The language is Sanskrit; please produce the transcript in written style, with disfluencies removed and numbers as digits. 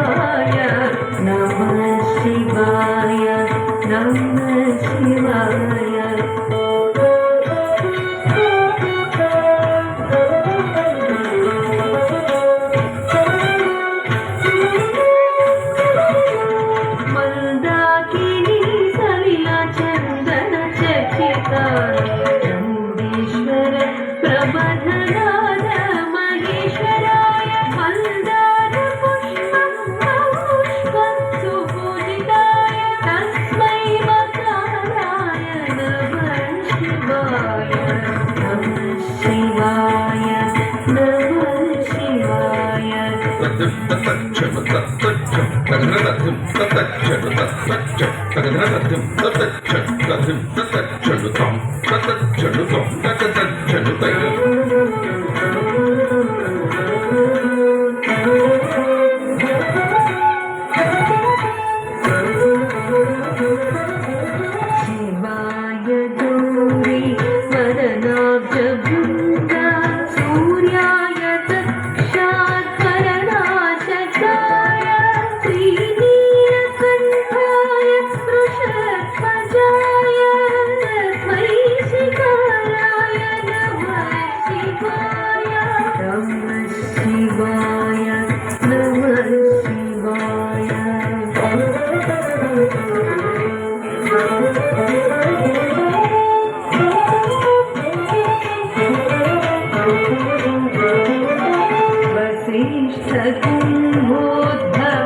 शिवाय नमः शिवाय नमः शिवाय मंदाकिनी सलिला चंदन चकिता नंदीश्वर प्रबधनाद महेश्वराय मंदार पुष्पं सुपूजिताय तस्मै मकाराय नमः शिवाय नमः शिवाय नमः शिवाय शिवाय गौरी वदनाब्जभृङ्गा सूर्याय तक्षात्करणाशकाय श्रीनीलकण्ठाय वृषध्वजाय वैशिकाराय नमः शिवाय नमः शिवाय नमः शिवाय वसिष्ठ कुम्भोद्भव